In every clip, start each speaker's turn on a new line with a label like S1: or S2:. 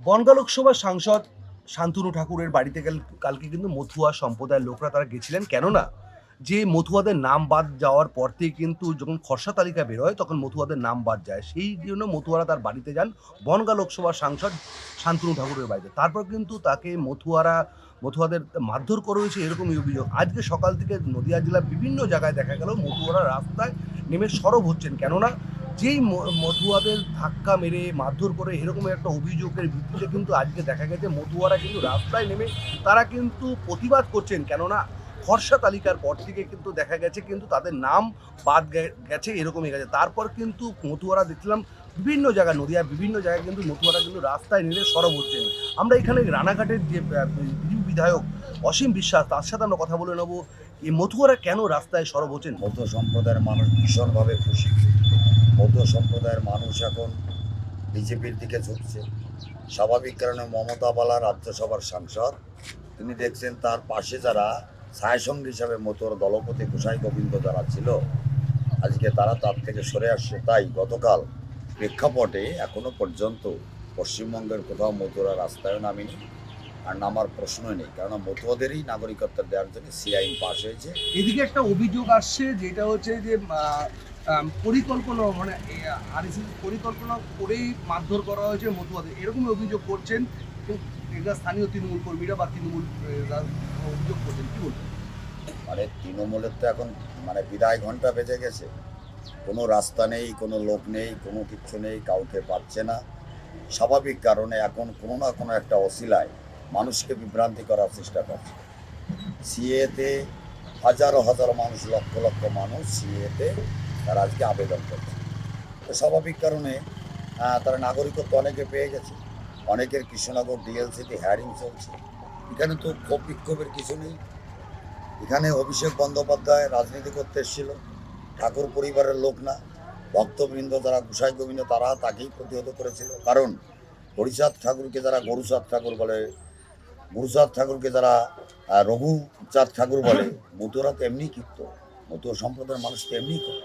S1: বনগাঁ লোকসভার সাংসদ শান্তনু ঠাকুরের বাড়িতে কালকে কিন্তু মথুয়া সম্প্রদায়ের লোকরা তারা গেছিলেন। কেননা যে মথুয়াদের নাম বাদ যাওয়ার পর থেকে কিন্তু যখন খসড়া তালিকা বেরোয় তখন মথুয়াদের নাম বাদ যায়। সেই জন্য মথুয়ারা তার বাড়িতে যান বনগাঁ লোকসভার সাংসদ শান্তনু ঠাকুরের বাড়িতে। তারপর কিন্তু তাকে মথুয়াদের মারধর করা হয়েছে এরকমই অভিযোগ। আজকে সকাল থেকে নদিয়া জেলার বিভিন্ন জায়গায় দেখা গেল মথুয়ারা রাস্তায় নেমে সরব হচ্ছেন। কেননা যেই মতুয়াদের ধাক্কা মেরে মারধর করে এরকম একটা অভিযোগের ভিত্তিতে কিন্তু আজকে দেখা গেছে মতুয়ারা কিন্তু রাস্তায় নেমে তারা কিন্তু প্রতিবাদ করছেন। কেননা খসড়া তালিকার পর থেকে কিন্তু দেখা গেছে কিন্তু তাদের নাম বাদ গেছে এরকমই গেছে। তারপর কিন্তু মতুয়ারা দেখলাম বিভিন্ন জায়গায় নদিয়ার বিভিন্ন জায়গায় কিন্তু মতুয়ারা কিন্তু রাস্তায় নেমে সরব হচ্ছেন। আমরা এখানে রানাঘাটের যে বিজেপি বিধায়ক অসীম বিশ্বাস তার সাথে আমরা কথা বলে নেবো এই মতুয়ারা কেন রাস্তায় সরব হচ্ছেন।
S2: মধ্য সম্প্রদায়ের মানুষ ভীষণভাবে খুশি। মধ্য সম্প্রদায়ের মানুষ এখন বিজেপির দিকে ঝুঁকছে। স্বাভাবিক কারণে মমতা বালা রাজ্যসভার সাংসদ, তিনি দেখছেন তার পাশে যারা ছায়াসঙ্গী হিসাবে মতুয়ার দলপতি গোসাই গোবিন্দ যারা ছিল আজকে তারা তার থেকে সরে আসছে। তাই গতকাল প্রেক্ষাপটে এখনো পর্যন্ত পশ্চিমবঙ্গের কোথাও মতুয়ারা রাস্তায় নামেনি, আর নামার প্রশ্নই নেই, কারণ মতুয়াদেরই নাগরিকত্ব দেওয়ার জন্য আইন পাশ হয়েছে।
S1: এদিকে একটা অভিযোগ আসছে যেটা হচ্ছে যে পরিকল্পনা মানে আরএসএস পরিকল্পনা করেই মারধর করা হয়েছে মতুয়াদের এরকম অভিযোগ করছেন এটা স্থানীয় তৃণমূল কর্মীরা বা তৃণমূল অভিযোগ করছেন। কি বলবেন?
S2: মানে তৃণমূলের তো এখন বিদায় ঘন্টা বেজে গেছে। কোনো রাস্তা নেই, কোনো লোক নেই, কোনো কিচ্ছু নেই, কাউকে পাচ্ছে না। স্বাভাবিক কারণে এখন কোনো না কোনো একটা অছিলায় মানুষকে বিভ্রান্তি করার চেষ্টা করছে। সিএতে হাজারো হাজারো মানুষ, লক্ষ লক্ষ মানুষ সিএতে তারা আজকে আবেদন করছে। তো স্বাভাবিক কারণে তারা নাগরিকত্ব অনেকে পেয়ে গেছে। অনেকের কৃষ্ণনগর ডিএলসিতে হেয়ারিং চলছে। এখানে তো ক্ষোভ বিক্ষোভের কিছু নেই। এখানে অভিষেক বন্দ্যোপাধ্যায় রাজনীতি করতে এসেছিল, ঠাকুর পরিবারের লোক না। ভক্তবৃন্দ যারা গোসাই গোবিন্দ তারা তাকেই প্রতিহত করেছিল। কারণ হরিচাঁদ ঠাকুরকে যারা গরুচাঁদ ঠাকুর বলে, গুরুচাঁদ ঠাকুরকে যারা রঘুচাঁদ ঠাকুর বলে, মতুয়ারা তো এমনি ক্ষিপ্ত। মতুয়া সম্প্রদায়ের মানুষ তো এমনি করে।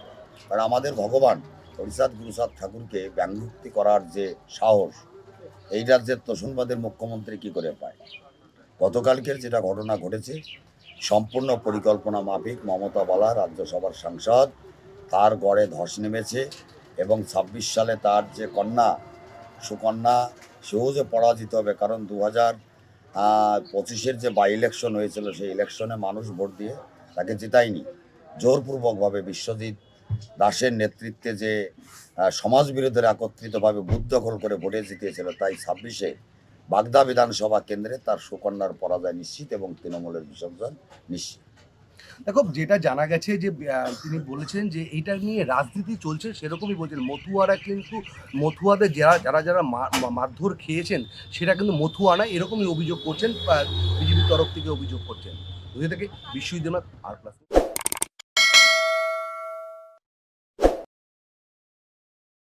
S2: কারণ আমাদের ভগবান হরিচাঁদ গুরুচাঁদ ঠাকুরকে ব্যঙ্গোক্তি করার যে সাহস এই রাজ্যের তোষণবাদের মুখ্যমন্ত্রী কি করে পায়? গতকালকের যেটা ঘটনা ঘটেছে সম্পূর্ণ পরিকল্পনা মাফিক। মমতা বালা রাজ্যসভার সাংসদ, তার গড়ে ধস নেমেছে এবং ২৬ সালে তার যে কন্যা সুকন্যা, সেও যে পরাজিত হবে। কারণ ২০২৫-এর যে বাই ইলেকশন হয়েছিল সেই ইলেকশনে মানুষ ভোট দিয়ে তাকে জেতায়নি। জোরপূর্বকভাবে বিশ্বজিৎ দাসের নেতৃত্বে যে সমাজবিরোধীরা একত্রিতভাবে বুথ দখল করে ভোটে জিতিয়েছিল, তাই ২৬-এ বাগদা বিধানসভা কেন্দ্রে তার সুকন্যার পরাজয় নিশ্চিত এবং তৃণমূলের বিসর্জন নিশ্চিত।
S1: দেখো, যেটা জানা গেছে যে তিনি বলেছেন যে এইটা নিয়ে রাজনীতি চলছে সেরকমই বলছেন। মতুয়ারা কিন্তু মতুয়াদের যারা যারা মারধর খেয়েছেন সেটা কিন্তু মতুয়া নয় এরকমই অভিযোগ করছেন, বিজেপির তরফ থেকে অভিযোগ করছেন। বুঝে থেকে বিশ্বজিৎ আর প্লাস।